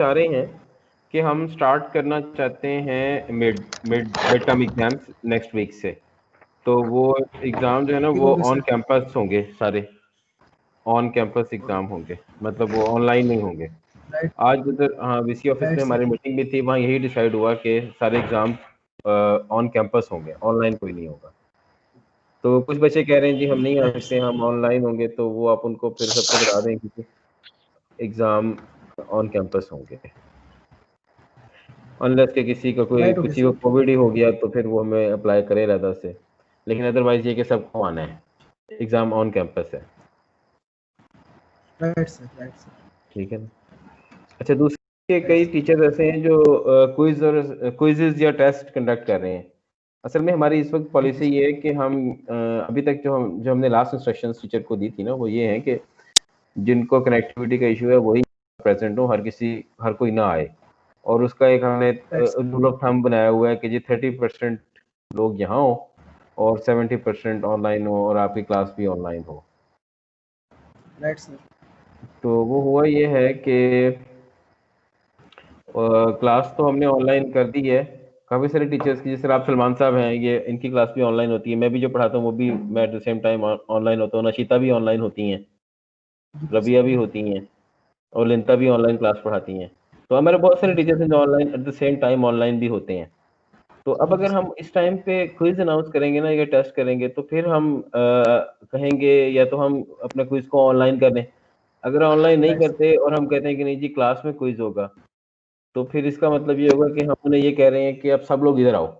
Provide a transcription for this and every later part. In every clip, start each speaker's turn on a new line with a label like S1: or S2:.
S1: चाह रहे हैं कि हम स्टार्ट करना चाहते हैं mid mid term exams next week से। तो वो एग्जाम जो है ना
S2: ठीक
S1: वो
S2: होगा
S1: ऑन
S2: सर।
S1: कैंपस होंगे, सारे ऑन कैंपस एग्जाम होंगे, मतलब वो ऑनलाइन नहीं होंगे।
S2: राइट
S1: आज उधर हाँ वीसी ऑफिस
S2: राइट
S1: में
S2: सर।
S1: हमारी मीटिंग भी थी, वहाँ यही डिसाइड हुआ कि सारे एग्जाम ऑन कैंपस होंगे, ऑनलाइन कोई नहीं होगा। तो कुछ बच्चे कह रहे हैं जी हम नहीं आ
S2: राइट
S1: सकते,
S2: सर।
S1: हम ऑनलाइन होंगे, तो वो आप उनको फिर सबको बता दें कि एग्जाम ऑन कैंपस होंगे, अनलेस के
S2: राइट हो गया
S1: किसी को
S2: सर।
S1: कोविड ही हो गया तो फिर वो हमें अप्लाई करे रहता से, लेकिन अदरवाइज ये कि सबको आना है, एग्जाम ऑन कैंपस है।
S2: Right sir. Right sir.
S1: ठीक है ना। अच्छा, दूसरे
S2: राइट
S1: कई
S2: सर।
S1: टीचर ऐसे हैं जो क्विजेज या टेस्ट कंडक्ट कर रहे हैं। असल में हमारी इस वक्त
S2: जी जी
S1: पॉलिसी
S2: सर।
S1: ये है कि हम अभी तक जो हमने लास्ट इंस्ट्रक्शंस टीचर को दी थी ना, वो ये है कि जिनको कनेक्टिविटी का इशू है वही प्रेजेंट हो, हर कोई ना आए। और उसका एक हमने
S2: right sir.
S1: Rule of thumb बनाया हुआ है कि जी 30% लोग यहाँ हो और 70% ऑनलाइन हो और आपकी क्लास भी ऑनलाइन हो।
S2: Right sir.
S1: तो वो हुआ ये है कि क्लास तो हमने ऑनलाइन कर दी है। काफ़ी सारे टीचर्स की, जैसे आप सलमान साहब हैं, ये इनकी क्लास भी ऑनलाइन होती है। मैं भी जो पढ़ाता हूँ वो भी मैं at the same time online होता हूँ। नशिता भी ऑनलाइन होती हैं,
S2: जी जी
S1: रबिया भी
S2: सर।
S1: होती हैं और लिंता भी ऑनलाइन क्लास पढ़ाती हैं। तो हमारे बहुत सारे
S2: जी
S1: टीचर्स हैं जो online at the same time online भी होते हैं। तो अब
S2: जी
S1: अगर
S2: सर।
S1: हम इस टाइम पे क्विज अनाउंस करेंगे ना या टेस्ट करेंगे तो फिर हम कहेंगे या तो हम अपने क्विज को ऑनलाइन कर लें। अगर ऑनलाइन नहीं
S2: राइट सर।
S1: करते और हम कहते हैं कि नहीं जी क्लास में क्विज होगा, तो फिर इसका मतलब ये होगा कि हम उन्हें ये कह रहे हैं कि अब सब लोग इधर आओ,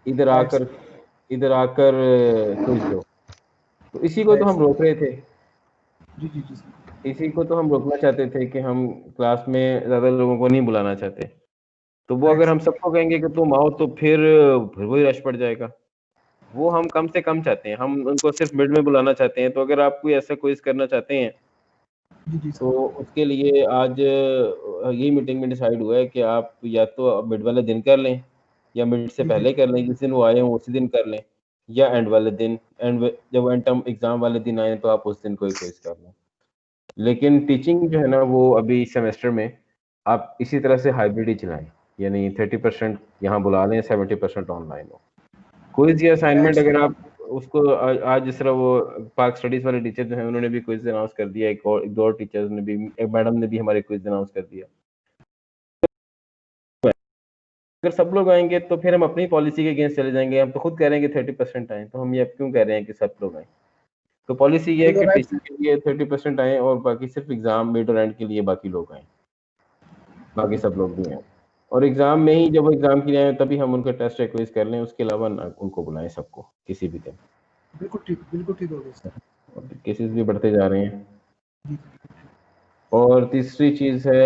S1: इधर
S2: राइट
S1: आकर
S2: सर।
S1: इधर आकर क्विज दो। तो इसी को तो
S2: राइट
S1: हम
S2: सर।
S1: रोक रहे थे,
S2: जी जी जी सर।
S1: इसी को तो हम रोकना चाहते थे कि हम क्लास में ज़्यादा लोगों को नहीं बुलाना चाहते। तो वो
S2: राइट
S1: अगर हम
S2: सर।
S1: सबको कहेंगे कि तुम आओ तो फिर वही रश पड़ जाएगा। वो हम कम से कम चाहते हैं, हम उनको सिर्फ मिड में बुलाना चाहते हैं। तो अगर आप कोई ऐसा क्विज करना चाहते हैं
S2: जी जी
S1: तो
S2: सर।
S1: उसके लिए आज यही मीटिंग में डिसाइड हुआ है कि आप या तो मिड वाले दिन कर लें या मिड से
S2: जी जी
S1: पहले कर लें, जिस दिन वो आए हों उसी दिन कर लें, या एंड वाले दिन, जब एंड टर्म एग्जाम वाले दिन आए तो आप उस दिन कोई क्विज कर लें। लेकिन टीचिंग जो है ना वो अभी इस सेमेस्टर में आप इसी तरह से हाइब्रिड ही चलाएं, यानी 30% यहाँ बुला लें, 70% ऑनलाइन हो। क्विज या
S2: राइट
S1: असाइनमेंट
S2: सर।
S1: अगर आप उसको आज जिस तरह वो पार्क स्टडीज वाले टीचर जो हैं उन्होंने भी क्विज अनाउंस कर दिया, एक दो और टीचर्स ने भी, एक मैडम ने भी हमारे क्विज अनाउंस कर दिया। अगर सब लोग आएंगे तो फिर हम अपनी पॉलिसी के अगेंस्ट चले जाएंगे। हम तो खुद कह रहे हैं कि 30% आए, तो हम ये अब क्यों कह रहे हैं कि सब लोग आए। तो पॉलिसी ये है
S2: बिल्कुल
S1: कि
S2: राइट
S1: टीचिंग
S2: सर।
S1: के लिए 30% आए और बाकी सिर्फ एग्जाम मिड और एंड के लिए बाकी लोग आए, बाकी सब लोग भी हैं। और एग्जाम में ही जब वो एग्जाम के लिए आए तभी हम उनका टेस्ट या क्विज कर लें, उसके अलावा उनको बुलाएं सबको किसी भी दिन।
S2: बिल्कुल ठीक हो गया सर।
S1: केसेस भी बढ़ते जा रहे हैं।
S2: जी
S1: और तीसरी चीज़ है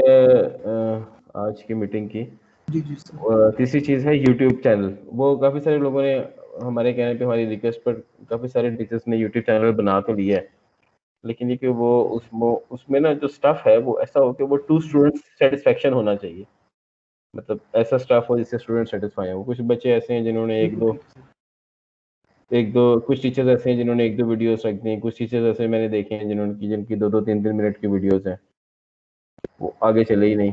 S1: आज की मीटिंग की
S2: जी जी सर।
S1: तीसरी चीज़ है यूट्यूब चैनल। वो काफ़ी सारे लोगों ने हमारे कहने पे, हमारी रिक्वेस्ट पर काफ़ी सारे टीचर्स ने यूट्यूब चैनल बना तो लिया है, लेकिन ये कि वो उसमें ना जो स्टफ है वो ऐसा हो कि वो टू स्टूडेंट्स सेटिस्फेक्शन होना चाहिए। मतलब ऐसा स्टफ हो जिससे स्टूडेंट सेटिस्फाई हो। कुछ बच्चे ऐसे हैं जिन्होंने
S2: बिल्कुल ठीक है सर।
S1: एक दो कुछ टीचर्स ऐसे हैं जिन्होंने एक दो वीडियोस रख दी हैं। कुछ टीचर्स ऐसे मैंने देखे हैं जिनकी दो दो तीन तीन मिनट की वीडियोस हैं, वो आगे चले ही नहीं।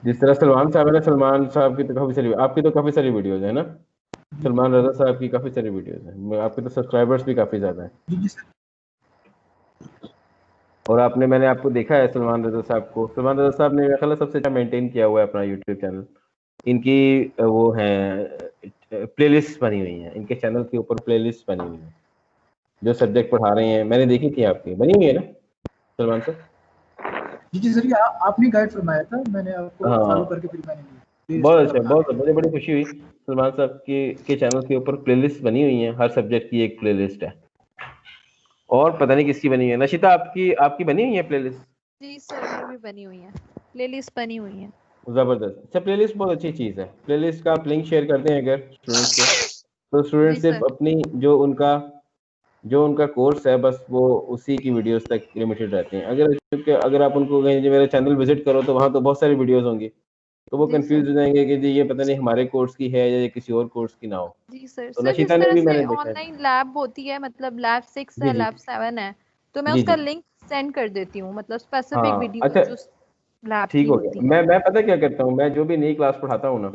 S1: जिस तरह सलमान साहब है ना, सलमान साहब की तो काफ़ी सारी, आपकी तो काफ़ी सारी वीडियोस है ना,
S2: जी जी
S1: सलमान रजा साहब की काफ़ी सारी वीडियोस हैं, आपके तो सब्सक्राइबर्स भी काफ़ी ज़्यादा हैं।
S2: जी जी सर।
S1: और मैंने आपको देखा है सलमान रजा साहब को, सलमान रजा साहब ने मेरा ख्याल है सबसे अच्छा मेंटेन किया हुआ है अपना यूट्यूब चैनल। इनकी वो है प्लेलिस्ट बनी हुई है, इनके चैनल के ऊपर प्लेलिस्ट बनी हुई है जो सब्जेक्ट पढ़ा रहे हैं। मैंने देखी थी, आपकी बनी हुई है ना सलमान साहब?
S2: जी जी सर, ये आपने गाइड फरमाया था, मैंने आपको फॉलो
S1: हाँ,
S2: करके फिर मैंने ली लिस्ट
S1: बहुत
S2: वगैरह
S1: अच्छा,
S2: बना
S1: बहुत
S2: ली।
S1: मुझे बड़ी खुशी हुई। सलमान साहब के चैनल के ऊपर प्लेलिस्ट बनी हुई है, हर सब्जेक्ट की एक प्लेलिस्ट है। और पता नहीं किसकी बनी है, नशिता आपकी आपकी बनी हुई है प्लेलिस्ट?
S3: जी सर, मेरी भी बनी हुई है, प्लेलिस्ट बनी हुई है।
S1: जबरदस्त। अच्छा, प्लेलिस्ट बहुत अच्छी चीज़ है। प्लेलिस्ट का आप लिंक शेयर कर दें अगर स्टूडेंट्स को, तो
S3: जी
S1: स्टूडेंट सिर्फ
S3: सर।
S1: अपनी जो उनका कोर्स है बस वो उसी की वीडियोस तक लिमिटेड रहते हैं। अगर आप उनको कहें जी मेरा चैनल विजिट करो तो वहाँ तो बहुत सारी वीडियोस होंगी, तो वो
S3: जी
S1: कंफ्यूज
S3: सर।
S1: हो जाएंगे कि जी ये पता नहीं हमारे कोर्स की है या ये किसी और कोर्स की ना हो।
S3: जी सर,
S1: तो
S3: सर जिस
S1: नशिता ने
S3: तरह
S1: भी
S3: से
S1: मैंने देखा है।
S3: ऑनलाइन लैब होती है, मतलब लैब 6
S1: जी
S3: है,
S1: जी
S3: लैब 7 है, तो मैं
S1: जी
S3: उसका
S1: जी।
S3: लिंक सेंड कर देती हूँ, मतलब स्पेसिफिक
S1: हाँ
S3: वीडियो
S1: अच्छा,
S3: जो। लैब
S1: ठीक
S3: की
S1: हो
S3: होती
S1: गया।
S3: है।
S1: मैं पता क्या करता हूँ, मैं जो भी नई क्लास पढ़ाता हूँ ना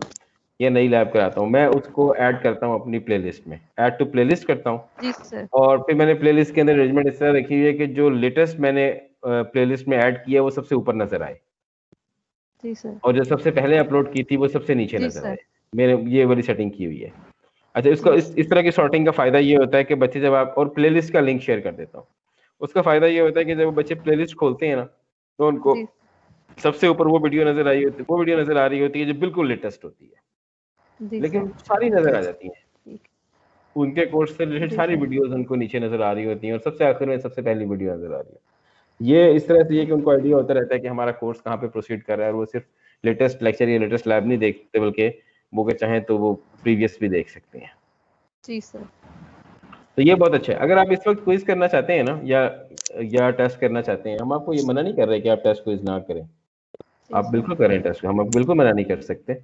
S1: या नई लैब कराता हूँ, मैं उसको ऐड करता हूँ अपनी प्लेलिस्ट में, ऐड टू प्लेलिस्ट करता हूँ।
S3: जी सर।
S1: और फिर मैंने प्लेलिस्ट के अंदर अरेंजमेंट इस तरह रखी हुई है कि जो लेटेस्ट मैंने प्लेलिस्ट में ऐड किया वो सबसे ऊपर नजर आए,
S3: जी सर।
S1: और जो सबसे पहले अपलोड की थी वो सबसे नीचे
S3: जी
S1: नजर
S3: सर।
S1: आए। मैंने ये वाली सेटिंग की हुई है। अच्छा, इसको
S3: जी
S1: इस तरह की सॉर्टिंग का फायदा ये होता है कि बच्चे जब आप, और प्लेलिस्ट का लिंक शेयर कर देता हूँ, उसका फायदा ये होता है कि जब बच्चे प्लेलिस्ट खोलते हैं ना, तो उनको
S3: जी
S1: सबसे ऊपर वो वीडियो नजर आई होती, वो वीडियो नजर आ रही होती है जो बिल्कुल लेटेस्ट होती है,
S3: जी
S1: लेकिन
S3: सर।
S1: सारी नजर आ जाती है,
S3: ठीक।
S1: उनके कोर्स से रिलेटेड
S3: जी
S1: सारी
S3: सर।
S1: वीडियोस उनको नीचे नजर आ रही होती हैं, और सबसे आखिर में सबसे पहली वीडियो नजर आ रही है। ये इस तरह से ये कि उनको आइडिया होता रहता है कि हमारा कोर्स कहाँ पे प्रोसीड कर रहा है, और वो सिर्फ लेटेस्ट लेक्चर या लेटेस्ट लैब नहीं देखते, बल्कि वो अगर चाहें तो वो प्रीवियस भी देख सकते हैं।
S3: जी सर।
S1: तो ये बहुत अच्छा है। अगर आप इस वक्त क्विज करना चाहते हैं ना, या टेस्ट करना चाहते हैं, हम आपको ये मना नहीं कर रहे कि आप टेस्ट क्विज ना करें,
S3: जी
S1: आप
S3: सर।
S1: बिल्कुल करें टेस्ट, हम आपको बिल्कुल मना नहीं कर सकते,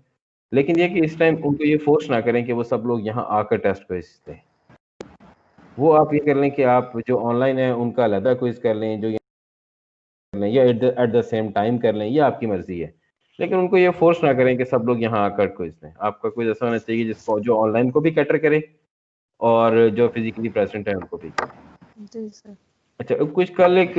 S1: लेकिन ये कि इस टाइम उनको ये फोर्स ना करें कि वो सब लोग यहाँ आकर टेस्ट क्विज दें। वो आप ये कर लें कि आप जो ऑनलाइन है उनका अलग क्विज कर लें, जो कर लें, या एट द सेम टाइम कर लें, ये आपकी मर्जी है, लेकिन उनको ये फोर्स ना करें कि सब लोग यहाँ आकर क्विज दें। आपका क्विज ऐसा होना चाहिए जिसको जो ऑनलाइन को भी कैटर करे और जो फिजिकली प्रेजेंट है उनको भी करे।
S3: जी सर।
S1: अच्छा, कुछ कल एक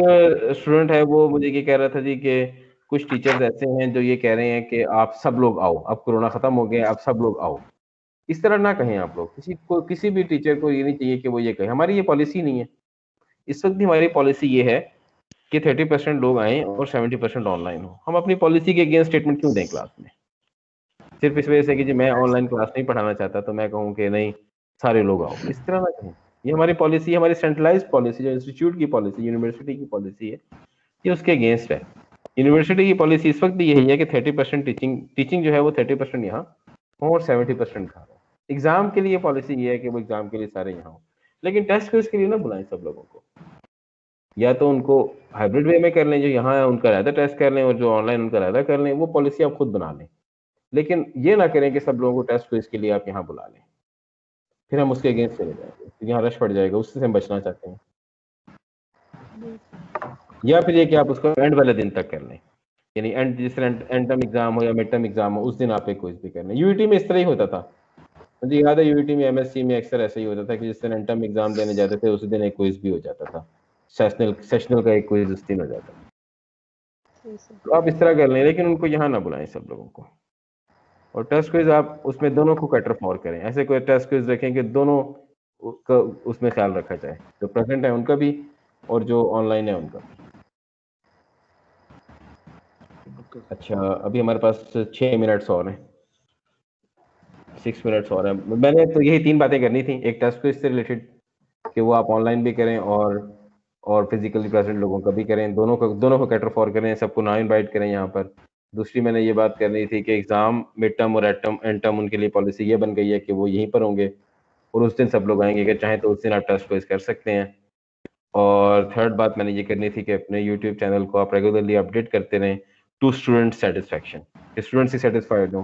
S1: स्टूडेंट है, वो मुझे ये कह रहा था जी कि कुछ टीचर्स ऐसे हैं जो ये कह रहे हैं कि आप सब लोग आओ, अब कोरोना खत्म हो गया, आप सब लोग आओ। इस तरह ना कहें आप लोग, किसी भी टीचर को ये नहीं चाहिए कि वो ये कहे, हमारी ये पॉलिसी नहीं है। इस वक्त भी हमारी पॉलिसी ये है कि 30% लोग आए और 70% ऑनलाइन हो। हम अपनी पॉलिसी के अगेंस्ट स्टेटमेंट क्यों दें क्लास में, सिर्फ इस वजह से कि जी मैं ऑनलाइन क्लास नहीं पढ़ाना चाहता तो मैं कहूँ कि नहीं सारे लोग आओ, इस तरह ना कहें। ये हमारी पॉलिसी, हमारी सेंट्रलाइज्ड पॉलिसी, जो इंस्टीट्यूट की पॉलिसी, यूनिवर्सिटी की पॉलिसी है, ये उसके अगेंस्ट है। यूनिवर्सिटी की पॉलिसी इस वक्त भी यही है कि 30% टीचिंग जो है वो 30% यहाँ हो और 70% घर हो। एग्जाम के लिए पॉलिसी ये है कि वो एग्जाम के लिए सारे यहाँ हो, लेकिन टेस्ट क्विज के लिए ना बुलाएं सब लोगों को। या तो उनको हाइब्रिड वे में कर लें, जो यहाँ है उनका रहता टेस्ट कर लें और जो ऑनलाइन उनका रहता कर लें, वो पॉलिसी आप खुद बना लें, लेकिन ये ना करें कि सब लोगों को टेस्ट क्विज के लिए आप यहाँ बुला लें, फिर हम उसके अगेंस्ट चले जाएंगे, फिर यहाँ रश पड़ जाएगा, उससे हम बचना चाहते हैं।
S3: जी
S1: या फिर ये कि आप उसको एंड वाले दिन तक कर लें, यानी एंड जिस तरह एंड टर्म एग्जाम हो या मिड टर्म एग्जाम हो, उस दिन आप एक क्विज भी कर लें। यूईटी में इस तरह ही होता था, मुझे याद है यूईटी में एमएससी में अक्सर ऐसा ही होता था कि जिस दिन एंड टर्म एग्जाम देने जाते थे उसी दिन एक क्विज भी हो जाता था, सेशनल का एक क्विज उस दिन हो जाता था।
S3: जी सर।
S1: तो आप इस तरह कर लें, लेकिन उनको यहाँ ना बुलाएं सब लोगों को। और टेस्ट क्विज आप उसमें दोनों को कैटर फॉर करें, ऐसे कोई टेस्ट क्विज रखें कि दोनों का उसमें ख्याल रखा जाए, जो प्रेजेंट है उनका भी और जो ऑनलाइन है उनका भी। अच्छा, अभी हमारे पास 6 मिनट्स और हैं, 6 मिनट्स और हैं। मैंने तो यही 3 बातें करनी थी, एक टेस्ट क्विज से रिलेटेड कि वो आप ऑनलाइन भी करें और फिजिकली प्रेजेंट लोगों का भी करें, दोनों को कैटर फॉर करें, सबको ना इनवाइट करें यहाँ पर। दूसरी मैंने ये बात करनी थी कि एग्जाम मिड टर्म और एंड टर्म उनके लिए पॉलिसी ये बन गई है कि वो यहीं पर होंगे और उस दिन सब लोग आएंगे, अगर चाहें तो उस दिन आप टेस्ट क्विज कर सकते हैं। और थर्ड बात मैंने ये करनी थी कि अपने यूट्यूब चैनल को आप रेगुलरली अपडेट करते रहें टू स्टूडेंट सेटिस्फैक्शन, कि स्टूडेंट्स ही सेटिस्फाइड हो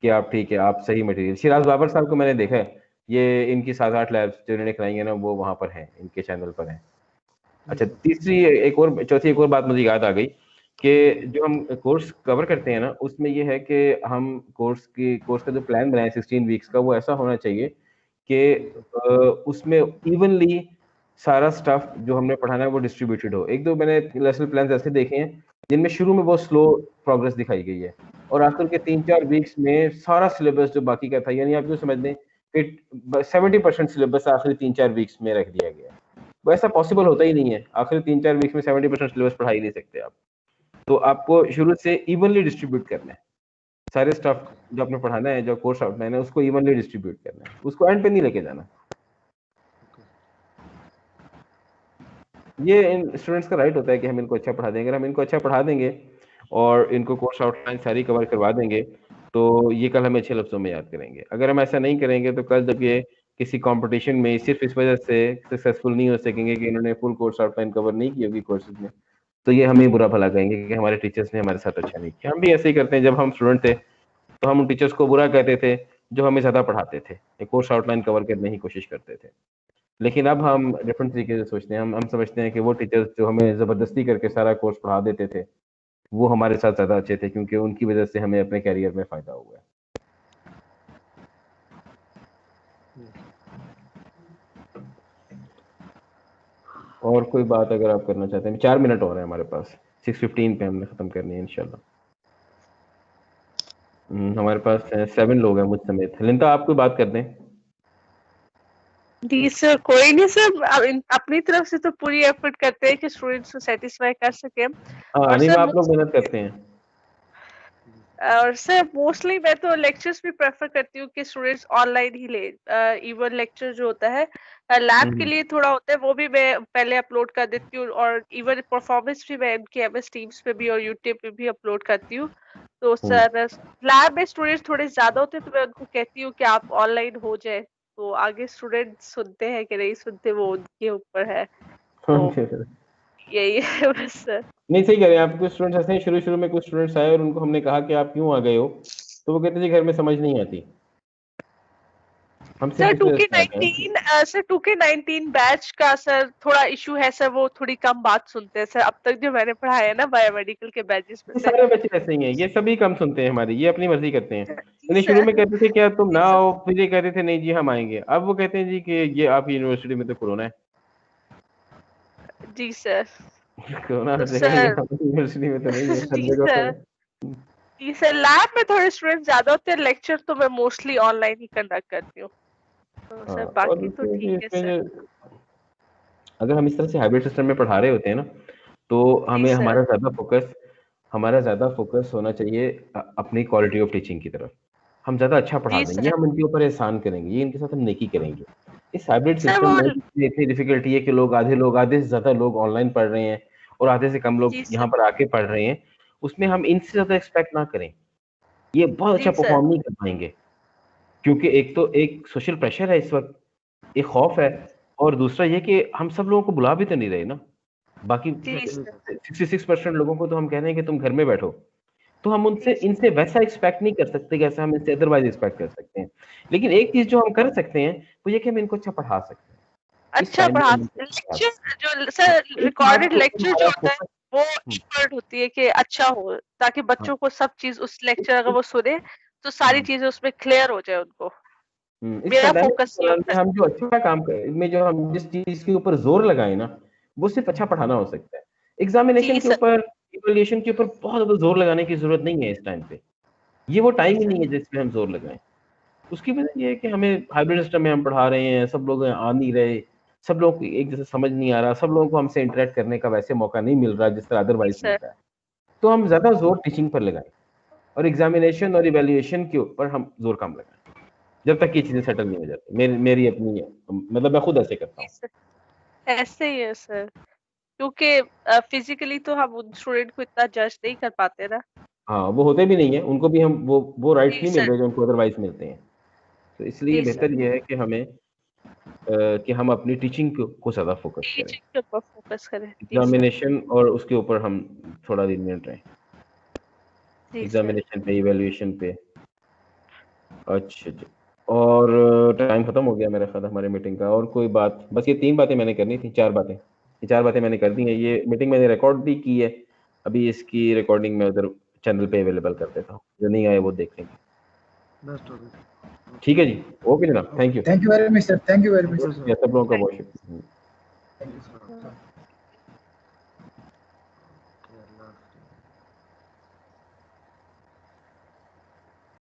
S1: कि आप ठीक है, आप सही मटेरियल। शिराज बाबर साहब को मैंने देखा है, ये इनकी 7-8 लैब्स जो इन्होंने कराई है ना, वो वहाँ पर हैं, इनके चैनल पर हैं। अच्छा, चौथी एक और बात मुझे याद आ गई कि जो हम कोर्स कवर करते हैं ना, उसमें ये है कि हम कोर्स का जो प्लान बनाए 16 वीक्स का, वो ऐसा होना चाहिए कि उसमें इवनली सारा स्टफ जो हमने पढ़ाना है वो डिस्ट्रीब्यूटेड हो। एक दो मैंने लेसन प्लान ऐसे देखे हैं जिनमें शुरू में बहुत स्लो प्रोग्रेस दिखाई गई है और आखिर के 3-4 वीक्स में सारा सिलेबस जो बाकी का था, यानी आप जो समझ लें कि 70% सिलेबस आखिरी 3-4 वीक्स में रख दिया गया है। वो ऐसा पॉसिबल होता ही नहीं है, आखिरी 3-4 वीक्स में 70% सिलेबस पढ़ा ही नहीं सकते आप। तो आपको शुरू से इवनली डिस्ट्रीब्यूट करना है सारे स्टफ, जो आपने पढ़ाना है, जो कोर्स आउटलाइन है, उसको इवनली डिस्ट्रीब्यूट करना है, उसको एंड पे नहीं लेके जाना। ये इन स्टूडेंट्स का राइट होता है कि हम इनको अच्छा पढ़ा देंगे। अगर हम इनको अच्छा पढ़ा देंगे और इनको कोर्स आउटलाइन सारी कवर करवा देंगे तो ये कल हमें अच्छे लफ्जों में याद करेंगे। अगर हम ऐसा नहीं करेंगे तो कल जब ये किसी कंपटीशन में सिर्फ इस वजह से सक्सेसफुल नहीं हो सकेंगे कि इन्होंने फुल कोर्स आउटलाइन कवर नहीं की होगी कोर्सेज में, तो ये हमें बुरा भला कहेंगे कि हमारे टीचर्स ने हमारे साथ अच्छा नहीं किया। हम भी ऐसे ही करते हैं, जब हम स्टूडेंट थे तो हम उन टीचर्स को बुरा कहते थे जो हमें ज्यादा पढ़ाते थे, कोर्स आउटलाइन कवर करने की कोशिश करते थे। लेकिन अब हम डिफरेंट तरीके से सोचते हैं, हम समझते हैं कि वो टीचर्स जो हमें जबरदस्ती करके सारा कोर्स पढ़ा देते थे वो हमारे साथ ज़्यादा अच्छे थे क्योंकि उनकी वजह से हमें अपने करियर में फ़ायदा हुआ है। और कोई बात अगर आप करना चाहते हैं, 4 मिनट और हैं हमारे पास, 6:15 पे हमने ख़त्म करनी है इंशाल्लाह। हमारे पास 7 लोग हैं मुझ समेत। लिंदा आप कोई बात कर दें।
S4: जी सर, कोई नहीं सर, अपनी तरफ से तो पूरी एफर्ट करते हैं कि स्टूडेंट्स को सेटिस्फाई कर सके।
S1: हाँ,
S4: और
S1: नहीं
S4: सर
S1: आप लोग मेहनत करते हैं।
S4: और सर मोस्टली मैं तो लेक्चर्स भी प्रेफर करती हूँ कि स्टूडेंट्स ऑनलाइन ही ले। इवन लेक्चर जो होता है लैब के लिए थोड़ा होता है, वो भी मैं पहले अपलोड कर देती हूँ। और इवन परफॉर्मेंस भी मैं इनके एमएस टीम्स पे भी और यूट्यूब पे भी अपलोड करती हूँ। तो सर लैब में स्टूडेंट्स थोड़े ज्यादा होते हैं, तो मैं उनको कहती हूँ कि आप ऑनलाइन हो जाए, तो आगे स्टूडेंट्स सुनते हैं कि नहीं सुनते वो उनके ऊपर है। तो यही है बस सर।
S1: नहीं सही कह रहे हैं आप। कुछ स्टूडेंट्स ऐसे हैं, शुरू में कुछ स्टूडेंट्स आए और उनको हमने कहा कि आप क्यों आ गए हो, तो वो कहते जी घर में समझ नहीं आती। हम
S4: सर
S1: सिर्फ इस वजह से आते हैं।
S4: सर 2K19 बैच का सर थोड़ा इशू है सर, वो थोड़ी कम बात सुनते हैं सर। अब तक जो मैंने पढ़ाया है ना बायोमेडिकल के बैचेस में
S1: ये
S4: से।
S1: सारे बच्चे ऐसे ही हैं, ये सभी कम सुनते हैं हमारी, ये अपनी मर्जी करते हैं।
S4: जी
S1: इन्हें शुरू
S4: सर।
S1: में कहते थे क्या तुम
S4: जी
S1: ना
S4: सर।
S1: आओ, फिर ये कहते थे नहीं जी हम आएंगे। अब वो कहते हैं जी कि ये आप यूनिवर्सिटी में तो कोरोना है।
S4: जी सर।
S1: कोरोना हर
S4: तो
S1: जगह है,
S4: सर
S1: यूनिवर्सिटी में तो नहीं है, हर
S4: जी
S1: जगह
S4: सर।
S1: पर।
S4: जी सर, लैब में थोड़े स्टूडेंट ज्यादा होते हैं, लेक्चर तो मैं मोस्टली ऑनलाइन ही कंडक्ट करती हूँ। तो सर
S1: और
S4: बाकी तो
S1: इसमें
S4: ठीक है
S1: इसमें
S4: सर।
S1: जो अगर हम इस तरह से हाइब्रिड सिस्टम में पढ़ा रहे होते हैं ना, तो
S4: जी
S1: हमें
S4: सर।
S1: हमारा ज़्यादा फोकस होना चाहिए अपनी क्वालिटी ऑफ टीचिंग की तरफ। हम ज़्यादा अच्छा पढ़ा
S4: जी
S1: देंगे, ये
S4: सर।
S1: हम इनके ऊपर एहसान करेंगे, ये इनके साथ हम नेकी करेंगे। इस हाइब्रिड
S4: सर
S1: सिस्टम
S4: वो
S1: में इतनी डिफिकल्टी है कि आधे से ज़्यादा लोग ऑनलाइन पढ़ रहे हैं और आधे से कम लोग
S4: जी
S1: यहाँ
S4: सर।
S1: पर आके पढ़ रहे हैं। उसमें हम इनसे ज़्यादा एक्सपेक्ट ना करें, ये बहुत अच्छा
S4: जी सर।
S1: परफॉर्म नहीं कर पाएंगे। क्योंकि एक तो एक सोशल प्रेशर है इस वक़्त, एक खौफ है, और दूसरा ये कि हम सब लोगों को बुला भी तो नहीं रहे ना। बाकी
S4: जी सर।
S1: 66% लोगों को तो हम कह रहे हैं कि तुम घर में बैठो। तो हम उनसे
S4: जी सर।
S1: इनसे वैसा एक्सपेक्ट नहीं कर सकते जैसा हम इनसे अदरवाइज़ एक्सपेक्ट कर सकते हैं। लेकिन एक चीज़ जो हम कर सकते हैं, वो ये कि हम इनको अच्छा पढ़ा सकते हैं। इस
S4: अच्छा
S1: टाइम में
S4: पढ़ा
S1: हम इनको अच्छा पढ़ा सकते
S4: लेक्चर जो
S1: हैं।
S4: सर
S1: इस बात
S4: रिकॉर्डेड
S1: को
S4: लेक्चर जो
S1: हमारा
S4: होता है
S1: फोकस।
S4: वो
S1: हुँ,
S4: एफर्ट होती है कि अच्छा हो, ताकि
S1: हाँ।
S4: बच्चों को सब चीज उस लेक्चर अगर वो सुने तो सारी
S1: हुँ।
S4: चीजें उसमें क्लियर हो जाए उनको।
S1: इस
S4: मेरा
S1: पैंडेमिक के
S4: फोकस ये
S1: दौरान
S4: होता
S1: में
S4: है।
S1: हम जो अच्छा काम कर में जो हम जिस चीज़ के ऊपर ज़ोर लगाएँ ना, वो सिर्फ़ अच्छा पढ़ाना हो सकता है। एग्ज़ामिनेशन
S4: जी
S1: के
S4: सर।
S1: ऊपर, इवैल्यूएशन के ऊपर बहुत ज़्यादा ज़ोर लगाने की ज़रूरत नहीं है इस टाइम पे। ये वो
S4: जी
S1: टाइम ही
S4: सर।
S1: नहीं है जिसमें हम ज़ोर लगाएँ। उसकी वजह ये है कि हमें हाइब्रिड सिस्टम में हम पढ़ा रहे हैं, सब लोग आ नहीं रहे, सब लोगों को एक जैसा समझ नहीं आ रहा, सब लोगों को हमसे इंटरैक्ट करने का वैसे मौका नहीं मिल रहा जिस तरह
S4: जी
S1: अदरवाइज़
S4: सर।
S1: मिलता है। तो हम ज़्यादा ज़ोर टीचिंग पर लगाएँ और एग्ज़ामिनेशन और इवैल्यूएशन के ऊपर हम ज़ोर कम लगाएँ, जब तक ये चीज़ें सेटल नहीं हो जाती। मेरी अपनी मतलब मैं खुद ऐसे करता
S4: जी
S1: हूँ।
S4: सर। ऐसे ही है सर, क्योंकि फिजिकली तो हम उन स्टूडेंट को इतना जज नहीं कर पाते ना।
S1: हाँ, वो होते भी नहीं हैं, उनको भी हम वो राइट्स
S4: जी
S1: नहीं मिल
S4: सर।
S1: रहे जो उनको अदरवाइज़ मिलते हैं। तो इसलिए
S4: जी सर।
S1: बेहतर ये है कि हम अपनी टीचिंग को ज़्यादा फ़ोकस करें।
S4: टीचिंग के ऊपर फोकस करें। जी सर।
S1: एग्ज़ामिनेशन और उसके ऊपर हम थोड़ा लीनिएंट रहें।
S4: जी सर।
S1: एग्ज़ामिनेशन पे, इवैल्यूएशन पे। अच्छा जी। और टाइम खत्म हो गया मेरा ख़्याल हमारी मीटिंग का। और कोई बात, बस ये 3 बातें मैंने करनी थी, 4 बातें। ये 4 बातें मैंने कर दी हैं। ये मीटिंग मैंने रिकॉर्ड भी की है। अभी इसकी रिकॉर्डिंग मैं उधर चैनल पे अवेलेबल कर देता हूँ। जो नहीं आए वो देख लेंगे।
S2: बेस्ट हो गया।
S1: ठीक है जी। ओके जनाब, thank you.
S2: Thank you very much sir, thank you very much
S1: शुक्रिया सब लोगों का बहुत शुक्रिया।
S2: सर।